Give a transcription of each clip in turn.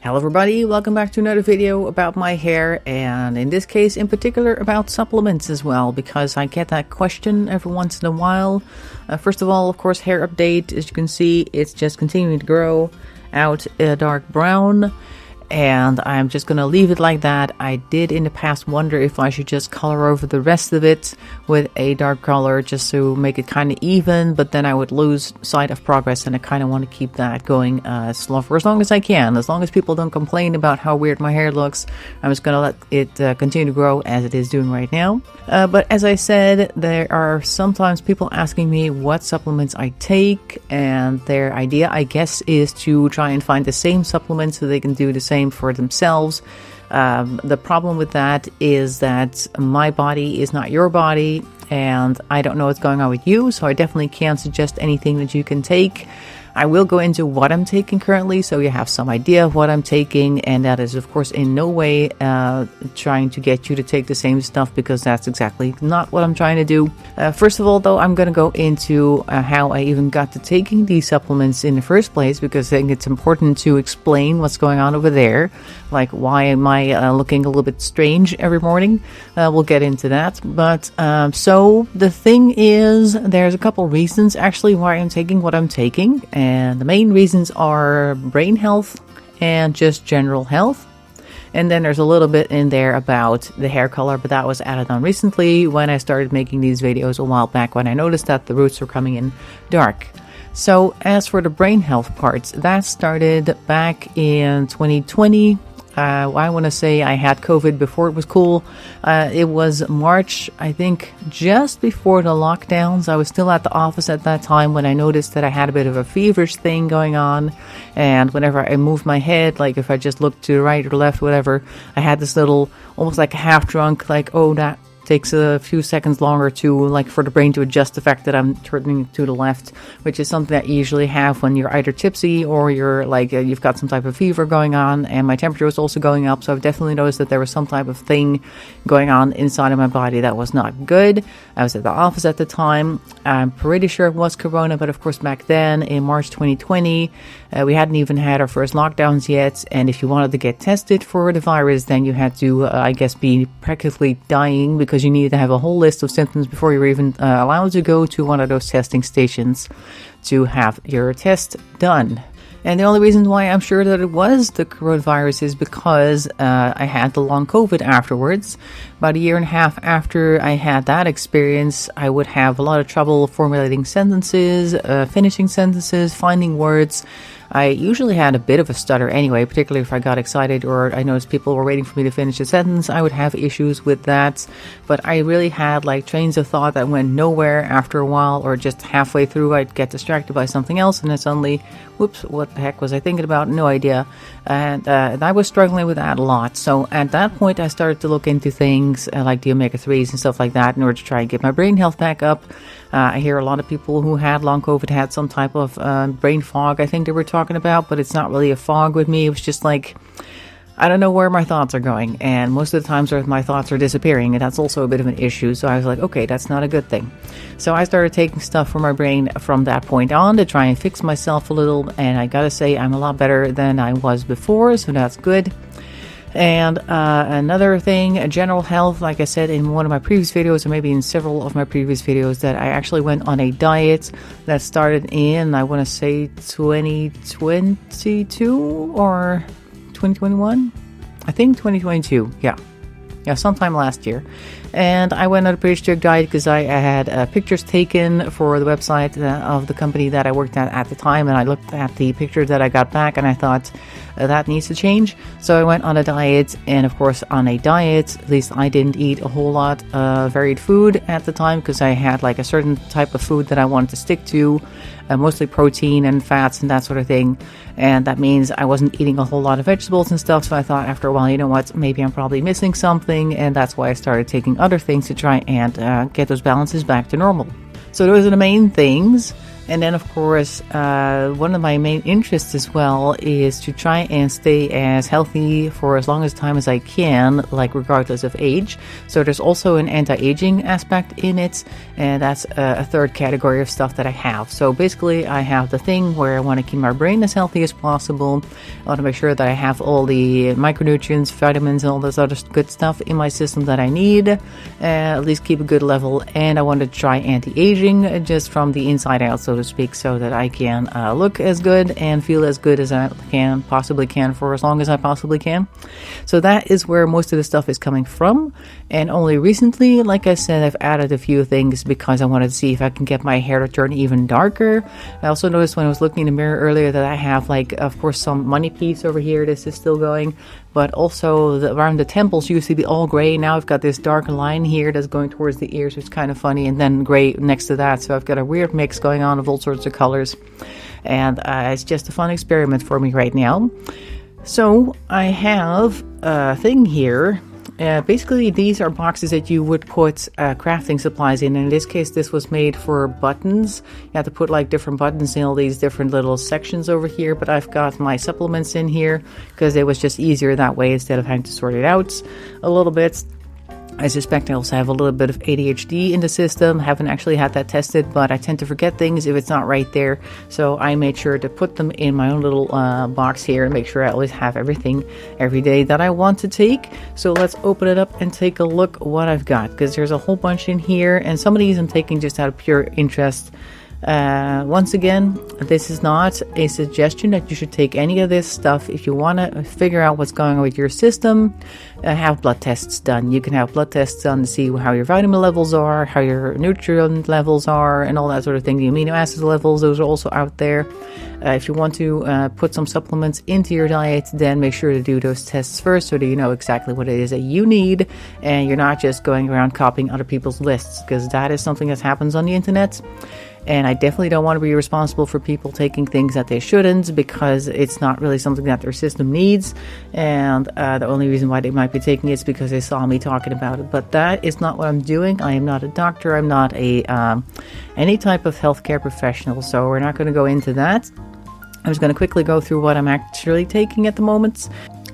Hello everybody, welcome back to another video about my hair, and in this case in particular about supplements as well, because I get that question every once in a while. First of all, of course, hair update. As you can see, it's just continuing to grow out a dark brown, and I'm just gonna leave it like that. I did in the past wonder if I should just color over the rest of it with a dark color just to make it kind of even, but then I would lose sight of progress, and I kind of want to keep that going for as long as I can. As long as people don't complain about how weird my hair looks, I'm just gonna let it continue to grow as it is doing right now. But as I said, there are sometimes people asking me what supplements I take, and their idea, I guess, is to try and find the same supplements so they can do the same for themselves. The problem with that is that my body is not your body, and I don't know what's going on with you, so I definitely can't suggest anything that you can take. I will go into what I'm taking currently, so you have some idea of what I'm taking, and that is of course in no way trying to get you to take the same stuff, because that's exactly not what I'm trying to do. First of all though, I'm going to go into how I even got to taking these supplements in the first place, because I think it's important to explain what's going on over there, like why am I looking a little bit strange every morning. We'll get into that, but so the thing is, there's a couple reasons actually why I'm taking what I'm taking. And the main reasons are brain health and just general health. And then there's a little bit in there about the hair color, but that was added on recently when I started making these videos a while back, when I noticed that the roots were coming in dark. So as for the brain health parts, that started back in 2020. I want to say I had COVID before it was cool. It was March, I think, just before the lockdowns. I was still at the office at that time when I noticed that I had a bit of a feverish thing going on. And whenever I moved my head, like if I just looked to the right or left, whatever, I had this little, almost like a half drunk, like, oh, that takes a few seconds longer to, like, for the brain to adjust the fact that I'm turning to the left, which is something that you usually have when you're either tipsy or you're like you've got some type of fever going on. And my temperature was also going up, so I've definitely noticed that there was some type of thing going on inside of my body that was not good. I was at the office at the time. I'm pretty sure it was corona, but of course back then in March 2020 we hadn't even had our first lockdowns yet, and if you wanted to get tested for the virus, then you had to I guess be practically dying, because you needed to have a whole list of symptoms before you were even allowed to go to one of those testing stations to have your test done. And the only reason why I'm sure that it was the coronavirus is because I had the long COVID afterwards. About a year and a half after I had that experience, I would have a lot of trouble formulating sentences, finishing sentences, finding words. I usually had a bit of a stutter anyway, particularly if I got excited or I noticed people were waiting for me to finish a sentence. I would have issues with that, but I really had like trains of thought that went nowhere after a while, or just halfway through I'd get distracted by something else and then suddenly, whoops, what the heck was I thinking about? No idea. And I was struggling with that a lot. So at that point I started to look into things like the omega-3s and stuff like that in order to try and get my brain health back up. I hear a lot of people who had long COVID had some type of brain fog, I think they were talking about, but it's not really a fog with me. It was just like, I don't know where my thoughts are going, and most of the times my thoughts are disappearing, and that's also a bit of an issue. So I was like, okay, that's not a good thing. So I started taking stuff from my brain from that point on to try and fix myself a little, and I gotta say I'm a lot better than I was before, so that's good. And another thing, general health, like I said in one of my previous videos, or maybe in several of my previous videos, that I actually went on a diet that started in, I want to say 2022 or 2021? I think 2022, yeah, sometime last year. And I went on a pretty strict diet because I had pictures taken for the website of the company that I worked at the time, and I looked at the picture that I got back and I thought that needs to change. So I went on a diet, and of course on a diet, at least I didn't eat a whole lot of varied food at the time, because I had like a certain type of food that I wanted to stick to, mostly protein and fats and that sort of thing. And that means I wasn't eating a whole lot of vegetables and stuff. So I thought after a while, you know what, maybe I'm probably missing something, and that's why I started taking other things to try and get those balances back to normal. So those are the main things. And then, of course, one of my main interests as well is to try and stay as healthy for as long as time as I can, like regardless of age. So there's also an anti-aging aspect in it, and that's a third category of stuff that I have. So basically, I have the thing where I want to keep my brain as healthy as possible. I want to make sure that I have all the micronutrients, vitamins, and all this other good stuff in my system that I need, at least keep a good level. And I want to try anti-aging just from the inside out, so to speak, so that I can look as good and feel as good as I possibly can for as long as I possibly can. So that is where most of the stuff is coming from. And only recently, like I said, I've added a few things because I wanted to see if I can get my hair to turn even darker. I also noticed when I was looking in the mirror earlier that I have, like, of course, some money piece over here. This is still going, but also around the temples used to be all gray. Now I've got this dark line here that's going towards the ears, which is kind of funny, and then gray next to that. So I've got a weird mix going on of all sorts of colors, and it's just a fun experiment for me right now. So I have a thing here. Basically, these are boxes that you would put crafting supplies in. In this case, this was made for buttons. You have to put like different buttons in all these different little sections over here. But I've got my supplements in here because it was just easier that way instead of having to sort it out a little bit. I suspect I also have a little bit of ADHD in the system. Haven't actually had that tested, but I tend to forget things if it's not right there. So I made sure to put them in my own little box here and make sure I always have everything every day that I want to take. So let's open it up and take a look what I've got, because there's a whole bunch in here, and some of these I'm taking just out of pure interest. Once again, this is not a suggestion that you should take any of this stuff. If you want to figure out what's going on with your system, have blood tests done. You can have blood tests done to see how your vitamin levels are, how your nutrient levels are, and all that sort of thing. The amino acid levels, those are also out there. If you want to put some supplements into your diet, then make sure to do those tests first so that you know exactly what it is that you need, and you're not just going around copying other people's lists, because that is something that happens on the internet. And I definitely don't want to be responsible for people taking things that they shouldn't, because it's not really something that their system needs. And the only reason why they might be taking it is because they saw me talking about it. But that is not what I'm doing. I am not a doctor. I'm not any type of healthcare professional. So we're not going to go into that. I'm just going to quickly go through what I'm actually taking at the moment.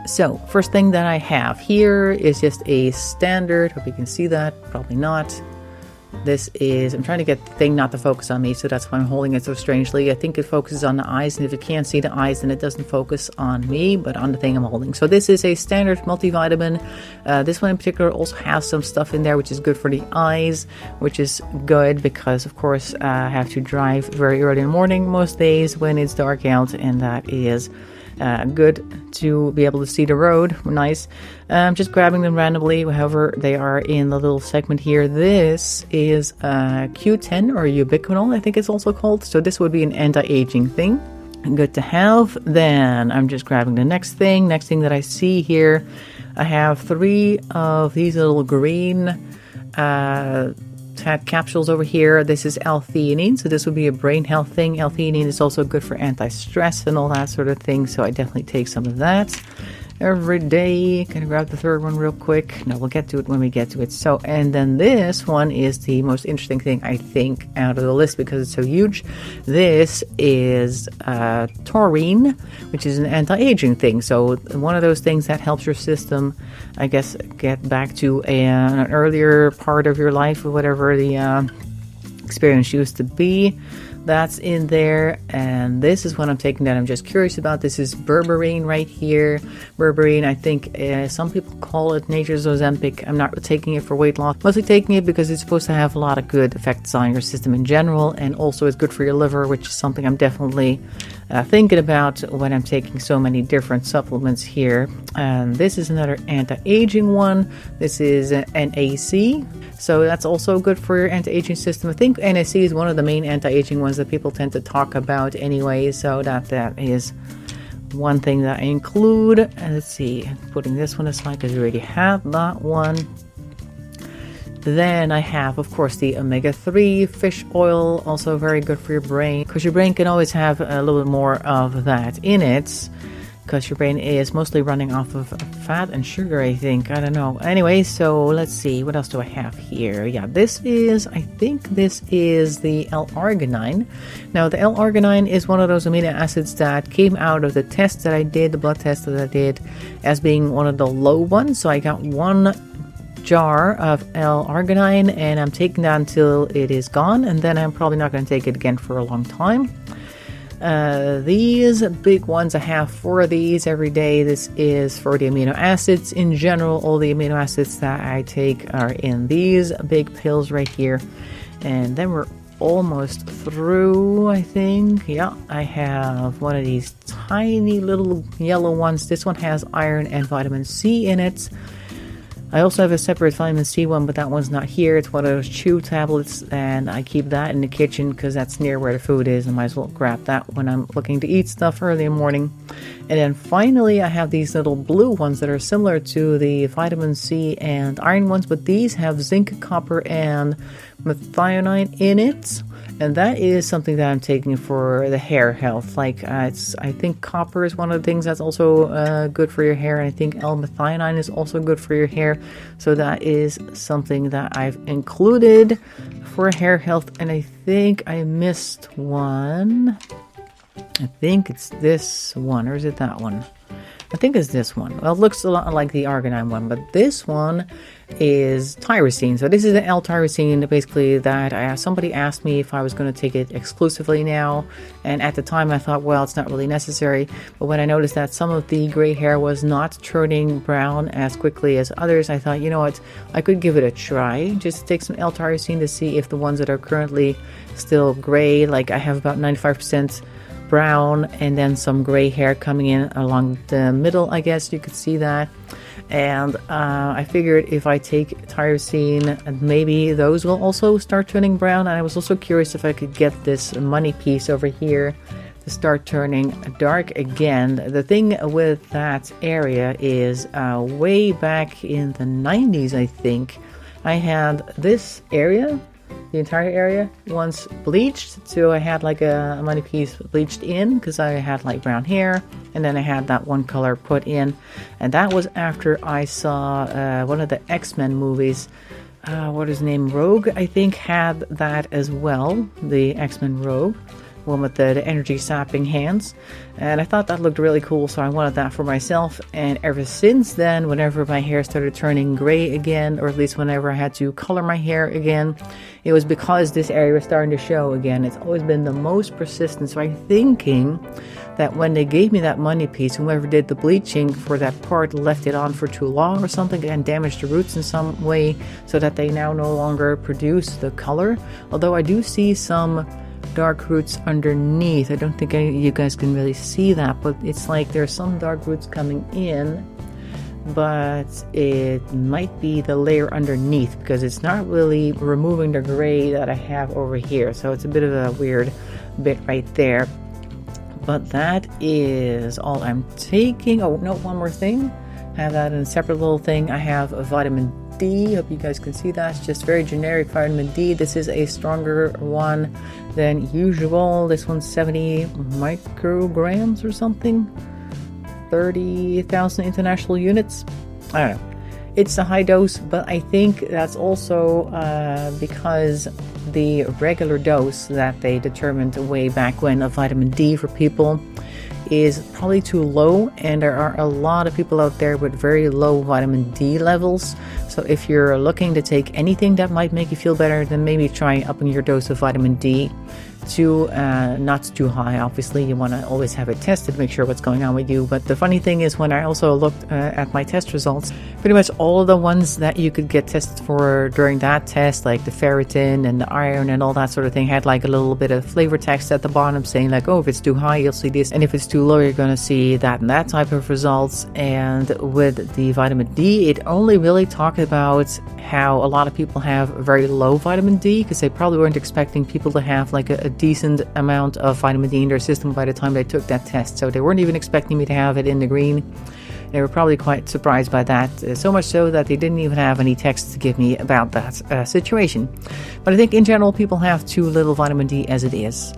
So first thing that I have here is just a standard. Hope you can see that. Probably not. This is, I'm trying to get the thing not to focus on me, so that's why I'm holding it so strangely. I think it focuses on the eyes, and if you can't see the eyes, then it doesn't focus on me, but on the thing I'm holding. So this is a standard multivitamin. This one in particular also has some stuff in there which is good for the eyes, which is good because, of course, I have to drive very early in the morning most days when it's dark out, and that is good to be able to see the road. Nice. Just grabbing them randomly, however they are in the little segment here. This is Q10 or ubiquinol, I think it's also called. So this would be an anti-aging thing. Good to have. Then I'm just grabbing the next thing. Next thing that I see here, I have 3 of these little green fat capsules over here. This is L-theanine, so this would be a brain health thing. L-theanine is also good for anti-stress and all that sort of thing, so I definitely take some of that every day. Can I grab the third one real quick? No, we'll get to it when we get to it. So, and then this one is the most interesting thing, I think, out of the list because it's so huge. This is taurine, which is an anti-aging thing. So one of those things that helps your system, I guess, get back to an earlier part of your life or whatever the experience used to be. That's in there, and this is what I'm taking that I'm just curious about. This is berberine right here. Berberine, I think some people call it nature's Ozempic. I'm not taking it for weight loss. Mostly taking it because it's supposed to have a lot of good effects on your system in general, and also it's good for your liver, which is something I'm definitely thinking about when I'm taking so many different supplements here. And this is another anti-aging one. This is NAC. So that's also good for your anti-aging system. I think NAC is one of the main anti-aging ones that people tend to talk about anyway. So that is one thing that I include. And let's see, putting this one aside because we already have that one. Then I have, of course, the omega-3 fish oil, also very good for your brain, because your brain can always have a little bit more of that in it. because your brain is mostly running off of fat and sugar, I think. I don't know. Anyway, so let's see. What else do I have here? Yeah, I think this is the L-arginine. Now, the L-arginine is one of those amino acids that came out of the test that I did, the blood test that I did, as being one of the low ones. So I got one jar of L-arginine, and I'm taking that until it is gone, and then I'm probably not going to take it again for a long time. These big ones, I have 4 of these every day. This is for the amino acids. In general, all the amino acids that I take are in these big pills right here. And then we're almost through, I think. Yeah, I have one of these tiny little yellow ones. This one has iron and vitamin C in it. I also have a separate vitamin C one, but that one's not here. It's one of those chew tablets, and I keep that in the kitchen because that's near where the food is. I might as well grab that when I'm looking to eat stuff early in the morning. And then finally, I have these little blue ones that are similar to the vitamin C and iron ones, but these have zinc, copper, and methionine in it. And that is something that I'm taking for the hair health. I think copper is one of the things that's also good for your hair. And I think L-methionine is also good for your hair. So that is something that I've included for hair health. And I think I missed one. I think it's this one, or is it that one? I think it's this one. Well, it looks a lot like the arginine one, but this one is tyrosine. So this is the l-tyrosine, basically, that somebody asked me if I was going to take it exclusively now. And at the time I thought, well, it's not really necessary. But when I noticed that some of the gray hair was not turning brown as quickly as others, I thought, you know what, I could give it a try. Just take some l-tyrosine to see if the ones that are currently still gray, like I have about 95% brown and then some gray hair coming in along the middle, I guess you could see that. And I figured if I take tyrosine, maybe those will also start turning brown. And I was also curious if I could get this money piece over here to start turning dark again. The thing with that area is way back in the 90s, I think, I had this area, the entire area, once bleached. So I had like a money piece bleached in because I had like brown hair, and then I had that one color put in. And that was after I saw one of the X-Men movies. What is his name? Rogue, I think, had that as well. The X-Men Rogue, one with the energy sapping hands. And I thought that looked really cool, so I wanted that for myself. And ever since then, whenever my hair started turning gray again, or at least whenever I had to color my hair again, it was because this area was starting to show again. It's always been the most persistent. So I'm thinking that when they gave me that money piece, whoever did the bleaching for that part left it on for too long or something and damaged the roots in some way so that they now no longer produce the color. Although I do see some dark roots underneath. I don't think you guys can really see that, but it's like there's some dark roots coming in, but it might be the layer underneath because it's not really removing the gray that I have over here. So it's a bit of a weird bit right there. But that is all I'm taking. Oh, no, one more thing. I have that in a separate little thing. I have a vitamin D. Hope you guys can see that. It's just very generic vitamin D. This is a stronger one than usual. This one's 70 micrograms or something. 30,000 international units. I don't know. It's a high dose, but I think that's also because the regular dose that they determined way back when of vitamin D for people is probably too low, and there are a lot of people out there with very low vitamin D levels. So if you're looking to take anything that might make you feel better, then maybe try upping your dose of vitamin D to not too high. Obviously, you want to always have it tested to make sure what's going on with you. But the funny thing is, when I also looked at my test results, pretty much all of the ones that you could get tested for during that test, like the ferritin and the iron and all that sort of thing, had like a little bit of flavor text at the bottom saying like, oh, if it's too high, you'll see this, and if it's too low, you're going to see that and that type of results. And with the vitamin D, it only really talked about how a lot of people have very low vitamin D because they probably weren't expecting people to have like a decent amount of vitamin D in their system by the time they took that test. So they weren't even expecting me to have it in the green. They were probably quite surprised by that, so much so that they didn't even have any text to give me about that situation. But I think in general, people have too little vitamin D as it is.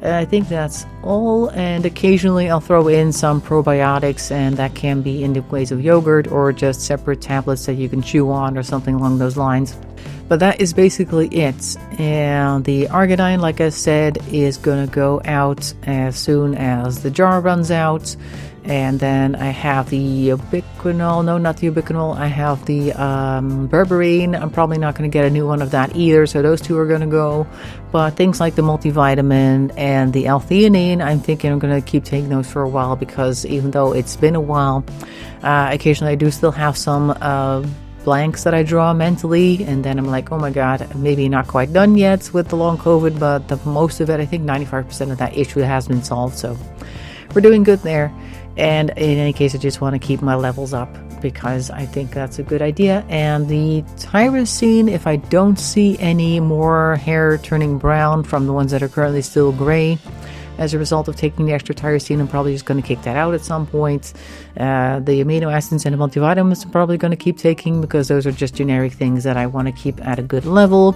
I think that's all, and occasionally I'll throw in some probiotics, and that can be in the ways of yogurt or just separate tablets that you can chew on or something along those lines. But that is basically it. And the Arginine, like I said, is going to go out as soon as the jar runs out. And then I have the ubiquinol, no, not the ubiquinol, I have the berberine. I'm probably not going to get a new one of that either, so those two are going to go. But things like the multivitamin and the L-theanine, I'm thinking I'm going to keep taking those for a while, because even though it's been a while, occasionally I do still have some blanks that I draw mentally, and then I'm like, oh my god, maybe not quite done yet with the long COVID, but the most of it, I think 95% of that issue has been solved, so we're doing good there. And in any case, I just want to keep my levels up because I think that's a good idea. And the tyrosine, if I don't see any more hair turning brown from the ones that are currently still gray as a result of taking the extra tyrosine, I'm probably just going to kick that out at some point. The amino acids and the multivitamins I'm probably going to keep taking, because those are just generic things that I want to keep at a good level.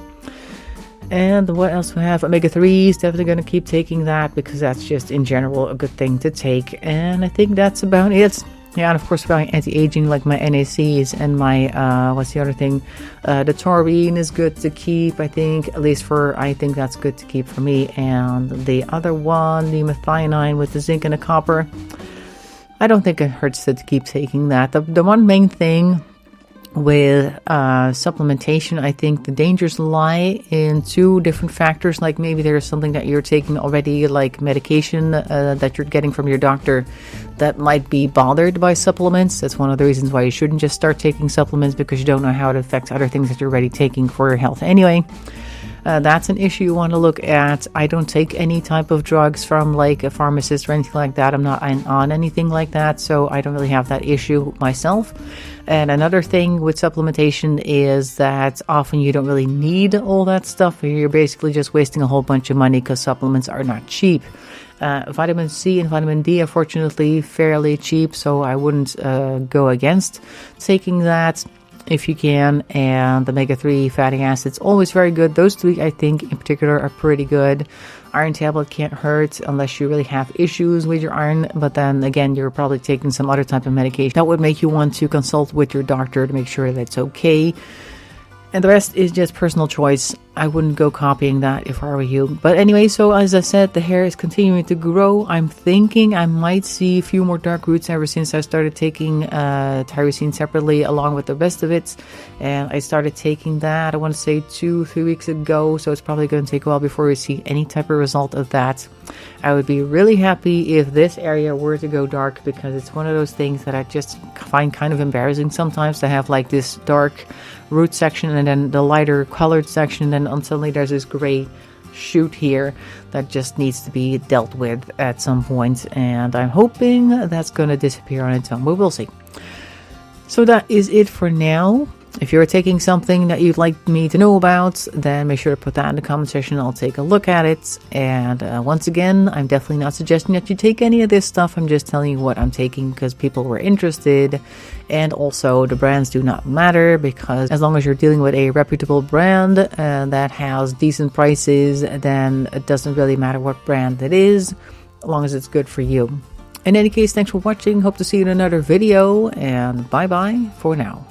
And what else we have? Omega-3 is definitely going to keep taking that, because that's just in general a good thing to take. And I think that's about it. Yeah, and of course about anti-aging, like my NACs and my, what's the other thing? The taurine is good to keep, I think. At least I think that's good to keep for me. And the other one, the methionine with the zinc and the copper, I don't think it hurts to keep taking that. The one main thing with supplementation, I think the dangers lie in two different factors. Like maybe there's something that you're taking already, like medication that you're getting from your doctor, that might be bothered by supplements. That's one of the reasons why you shouldn't just start taking supplements, because you don't know how it affects other things that you're already taking for your health anyway. That's an issue you want to look at. I don't take any type of drugs from like a pharmacist or anything like that. I'm not on anything like that, so I don't really have that issue myself. And another thing with supplementation is that often you don't really need all that stuff. You're basically just wasting a whole bunch of money, because supplements are not cheap. Vitamin C and vitamin D are fortunately fairly cheap, so I wouldn't go against taking that if you can. And omega-3 fatty acids, always very good. Those three, I think, in particular, are pretty good. Iron tablet can't hurt unless you really have issues with your iron, but then again, you're probably taking some other type of medication that would make you want to consult with your doctor to make sure that's okay. And the rest is just personal choice. I wouldn't go copying that if I were you. But anyway, so as I said, the hair is continuing to grow. I'm thinking I might see a few more dark roots ever since I started taking tyrosine separately along with the rest of it. And I started taking that, I want to say 2-3 weeks ago. So it's probably going to take a while before we see any type of result of that. I would be really happy if this area were to go dark, because it's one of those things that I just find kind of embarrassing sometimes, to have like this dark root section and then the lighter colored section, and then suddenly there's this gray shoot here that just needs to be dealt with at some point, and I'm hoping that's going to disappear on its own, but we'll see. So that is it for now. If you're taking something that you'd like me to know about, then make sure to put that in the comment section. I'll take a look at it. And once again, I'm definitely not suggesting that you take any of this stuff. I'm just telling you what I'm taking because people were interested. And also, the brands do not matter, because as long as you're dealing with a reputable brand that has decent prices, then it doesn't really matter what brand it is, as long as it's good for you. In any case, thanks for watching. Hope to see you in another video, and bye-bye for now.